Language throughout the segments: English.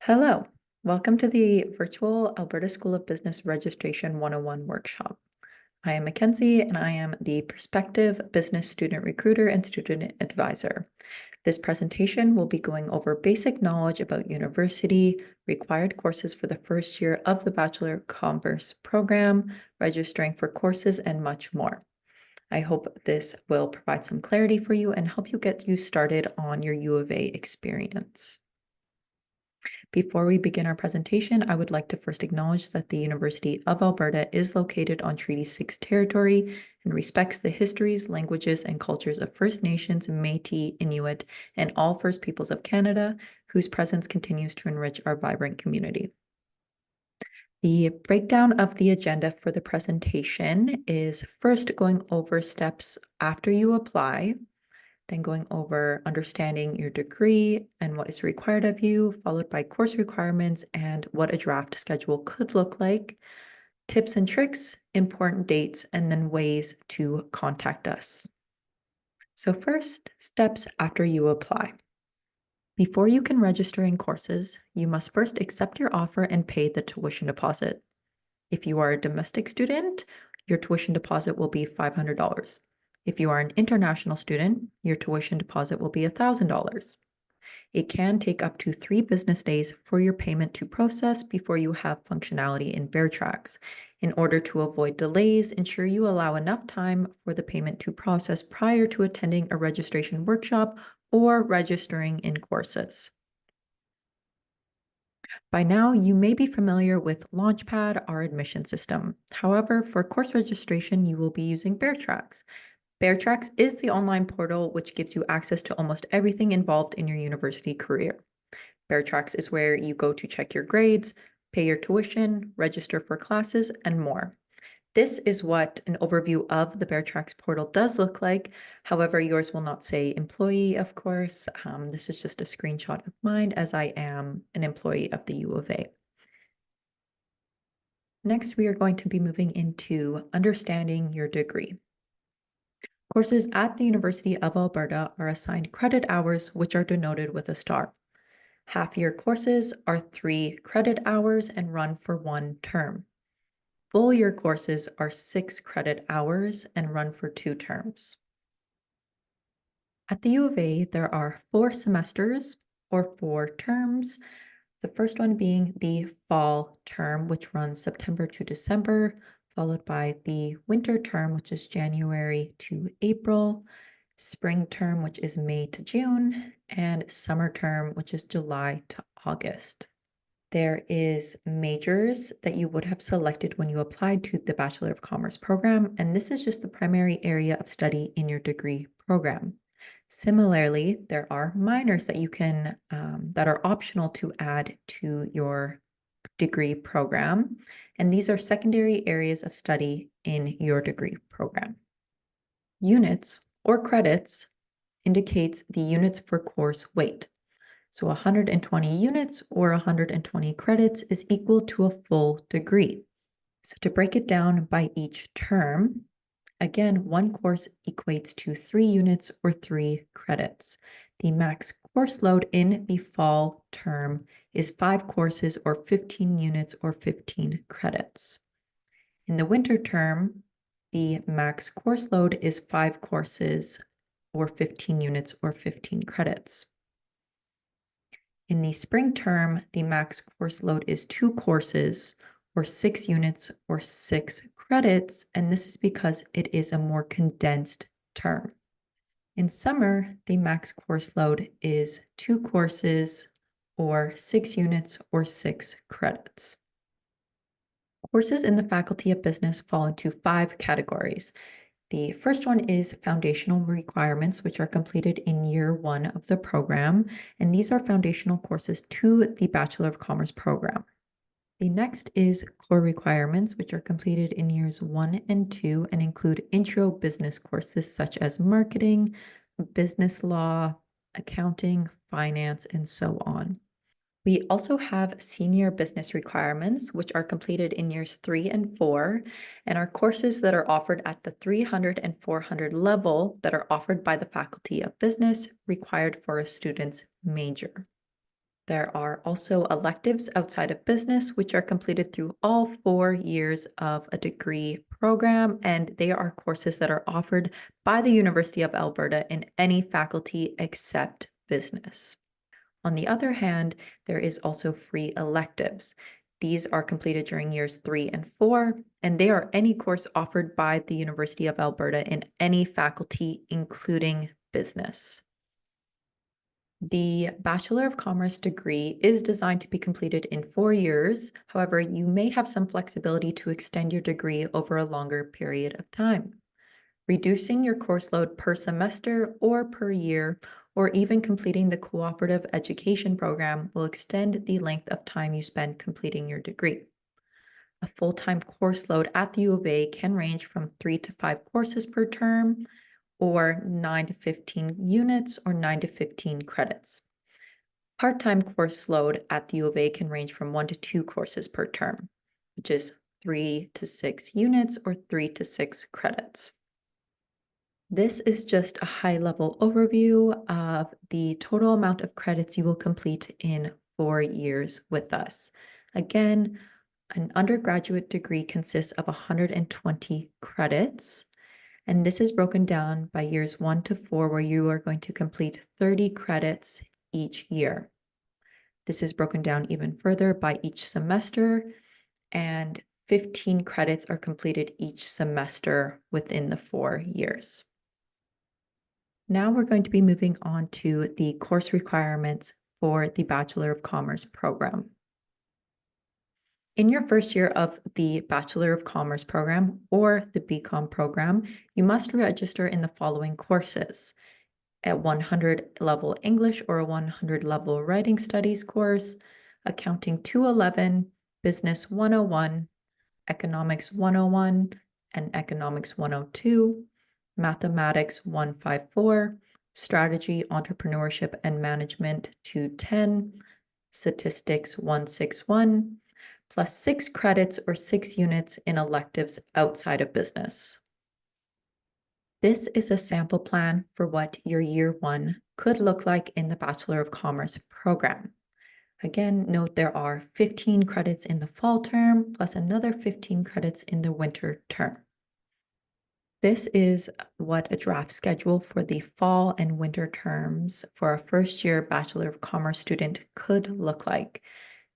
Hello, welcome to the virtual Alberta School of Business Registration 101 workshop. I am Mackenzie and I am the prospective business student recruiter and student advisor. This presentation will be going over basic knowledge about university, required courses for the first year of the Bachelor of Commerce program, registering for courses, and much more. I hope this will provide some clarity for you and help you get you started on your U of A experience. Before we begin our presentation, I would like to first acknowledge that the University of Alberta is located on Treaty 6 territory and respects the histories, languages, and cultures of First Nations, Métis, Inuit, and all First Peoples of Canada, whose presence continues to enrich our vibrant community. The breakdown of the agenda for the presentation is first going over steps after you apply, then going over understanding your degree and what is required of you, followed by course requirements and what a draft schedule could look like, tips and tricks, important dates, and then ways to contact us. So first, steps after you apply. Before you can register in courses, you must first accept your offer and pay the tuition deposit. If you are a domestic student, your tuition deposit will be $500. If you are an international student, your tuition deposit will be $1,000. It can take up to 3 business days for your payment to process before you have functionality in BearTrax. In order to avoid delays, ensure you allow enough time for the payment to process prior to attending a registration workshop or registering in courses. By now, you may be familiar with Launchpad, our admission system. However, for course registration, you will be using BearTrax. BearTrax is the online portal which gives you access to almost everything involved in your university career. BearTrax is where you go to check your grades, pay your tuition, register for classes, and more. This is what an overview of the BearTrax portal does look like. However, yours will not say employee, of course. This is just a screenshot of mine as I am an employee of the U of A. Next, we are going to be moving into understanding your degree. Courses at the University of Alberta are assigned credit hours, which are denoted with a star. Half-year courses are 3 credit hours and run for 1 term. Full-year courses are 6 credit hours and run for 2 terms. At the U of A, there are 4 semesters or 4 terms. The first one being the fall term, which runs September to December, followed by the winter term, which is January to April, spring term, which is May to June, and summer term, which is July to August. There is majors that you would have selected when you applied to the Bachelor of Commerce program, and this is just the primary area of study in your degree program. Similarly, there are minors that you can that are optional to add to your degree program, and these are secondary areas of study in your degree program. Units or credits indicates the units for course weight. So 120 units or 120 credits is equal to a full degree. So to break it down by each term, again, one course equates to 3 units or 3 credits. The max course load in the fall term is 5 courses or 15 units or 15 credits. In the winter term, the max course load is 5 courses or 15 units or 15 credits. In the spring term, the max course load is 2 courses or 6 units or 6 credits, and this is because it is a more condensed term. In summer, the max course load is 2 courses or 6 units or 6 credits. Courses in the Faculty of Business fall into 5 categories. The first one is foundational requirements, which are completed in year 1 of the program, and these are foundational courses to the Bachelor of Commerce program. The next is core requirements, which are completed in years 1 and 2 and include intro business courses such as marketing, business law, accounting, finance, and so on. We also have senior business requirements, which are completed in years 3 and 4, and are courses that are offered at the 300 and 400 level that are offered by the Faculty of Business, required for a student's major. There are also electives outside of business, which are completed through all 4 years of a degree program, and they are courses that are offered by the University of Alberta in any faculty except business. On the other hand, there is also free electives. These are completed during years 3 and 4, and they are any course offered by the University of Alberta in any faculty, including business. The Bachelor of Commerce degree is designed to be completed in 4 years. However, you may have some flexibility to extend your degree over a longer period of time. Reducing your course load per semester or per year, or even completing the cooperative education program will extend the length of time you spend completing your degree. A full-time course load at the U of A can range from 3 to 5 courses per term, or 9 to 15 units, or 9 to 15 credits. Part-time course load at the U of A can range from 1 to 2 courses per term, which is 3 to 6 units, or 3 to 6 credits. This is just a high-level overview of the total amount of credits you will complete in 4 years with us. Again, an undergraduate degree consists of 120 credits, and this is broken down by years 1 to 4, where you are going to complete 30 credits each year. This is broken down even further by each semester, and 15 credits are completed each semester within the 4 years. Now we're going to be moving on to the course requirements for the Bachelor of Commerce program. In your first year of the Bachelor of Commerce program or the BCom program, you must register in the following courses: a 100 level English or a 100 level Writing Studies course, Accounting 211, Business 101, Economics 101, and Economics 102, Mathematics 154, Strategy, Entrepreneurship, and Management 210, Statistics 161, plus 6 credits or 6 units in electives outside of business. This is a sample plan for what your year 1 could look like in the Bachelor of Commerce program. Again, note there are 15 credits in the fall term, plus another 15 credits in the winter term. This is what a draft schedule for the fall and winter terms for a first-year Bachelor of Commerce student could look like.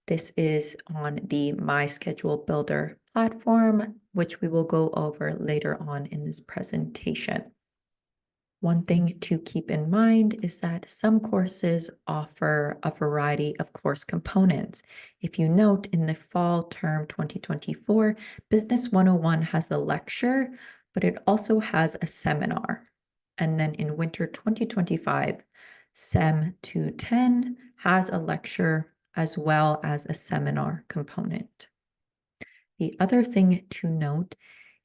This is on the My Schedule Builder platform, which we will go over later on in this presentation. One thing to keep in mind is that some courses offer a variety of course components. If you note, in the fall term 2024, Business 101 has a lecture, but it also has a seminar. And then in winter 2025, SEM 210 has a lecture as well as a seminar component. The other thing to note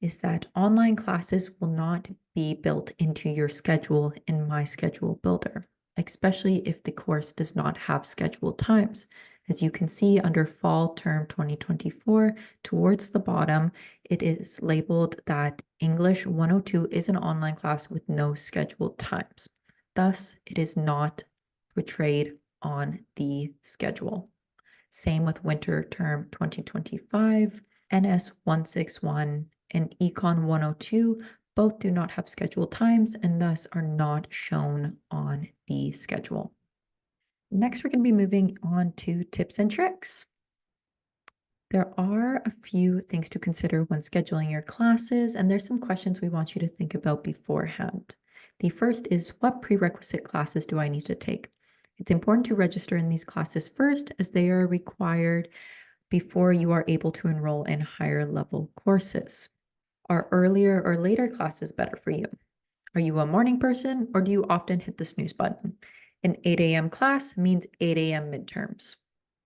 is that online classes will not be built into your schedule in My Schedule Builder, especially if the course does not have scheduled times. As you can see under Fall Term 2024, towards the bottom, it is labeled that English 102 is an online class with no scheduled times. Thus, it is not portrayed on the schedule. Same with Winter Term 2025, NS 161 and Econ 102 both do not have scheduled times and thus are not shown on the schedule. Next, we're going to be moving on to tips and tricks. There are a few things to consider when scheduling your classes, and there's some questions we want you to think about beforehand. The first is, what prerequisite classes do I need to take? It's important to register in these classes first, as they are required before you are able to enroll in higher level courses. Are earlier or later classes better for you? Are you a morning person, or do you often hit the snooze button? An 8 a.m. class means 8 a.m. midterms.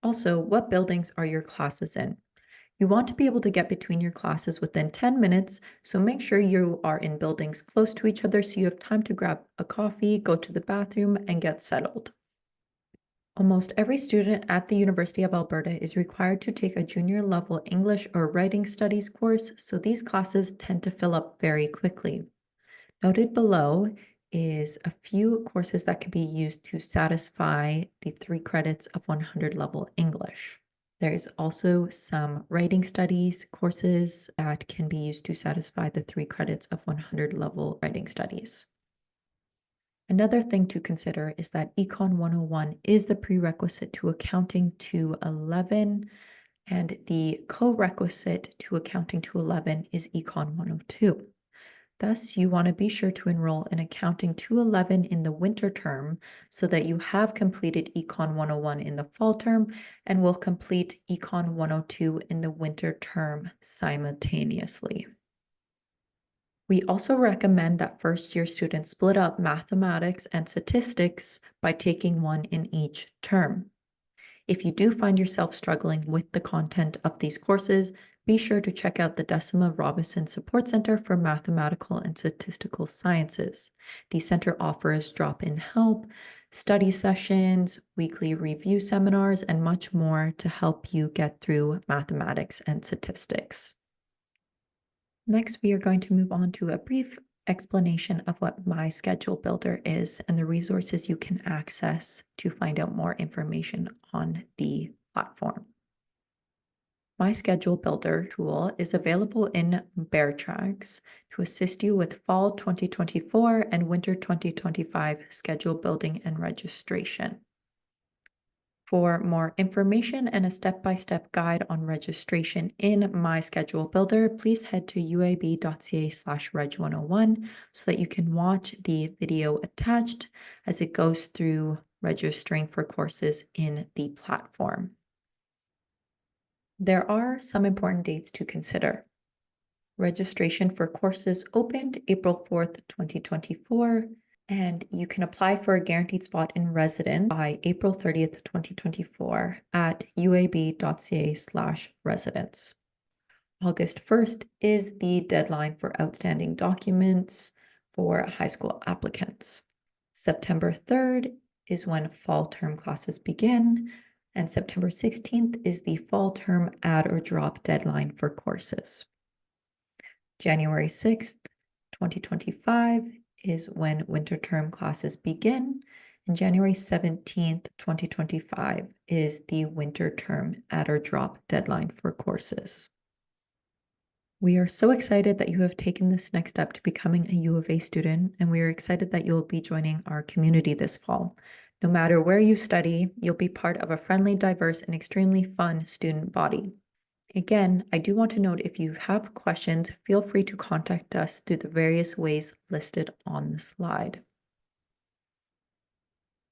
Also, what buildings are your classes in? You want to be able to get between your classes within 10 minutes, so make sure you are in buildings close to each other so you have time to grab a coffee, go to the bathroom, and get settled. Almost every student at the University of Alberta is required to take a junior level English or Writing Studies course, so these classes tend to fill up very quickly. Noted below is a few courses that can be used to satisfy the 3 credits of 100 level English. There is also some writing studies courses that can be used to satisfy the 3 credits of 100 level writing studies. Another thing to consider is that Econ 101 is the prerequisite to Accounting 211, and the co-requisite to Accounting 211 is Econ 102. Thus, you want to be sure to enroll in Accounting 211 in the winter term so that you have completed Econ 101 in the fall term and will complete Econ 102 in the winter term simultaneously. We also recommend that first-year students split up mathematics and statistics by taking one in each term. If you do find yourself struggling with the content of these courses, be sure to check out the Decima Robinson Support Center for Mathematical and Statistical Sciences. The center offers drop-in help, study sessions, weekly review seminars, and much more to help you get through mathematics and statistics. Next, we are going to move on to a brief explanation of what My Schedule Builder is and the resources you can access to find out more information on the platform. My Schedule Builder tool is available in Bear Tracks to assist you with fall 2024 and winter 2025 schedule building and registration. For more information and a step-by-step guide on registration in My Schedule Builder, please head to uab.ca/reg101 so that you can watch the video attached as it goes through registering for courses in the platform. There are some important dates to consider. Registration for courses opened April 4th, 2024. And you can apply for a guaranteed spot in residence by April 30th, 2024 at uab.ca/residence. August 1st is the deadline for outstanding documents for high school applicants. September 3rd is when fall term classes begin, and September 16th is the fall term add or drop deadline for courses. January 6th, 2025 is when winter term classes begin, and January 17th, 2025 is the winter term add or drop deadline for courses. We are so excited that you have taken this next step to becoming a U of A student, and we are excited that you'll be joining our community this fall. No matter where you study, you'll be part of a friendly, diverse, and extremely fun student body. Again, I do want to note if you have questions, feel free to contact us through the various ways listed on the slide.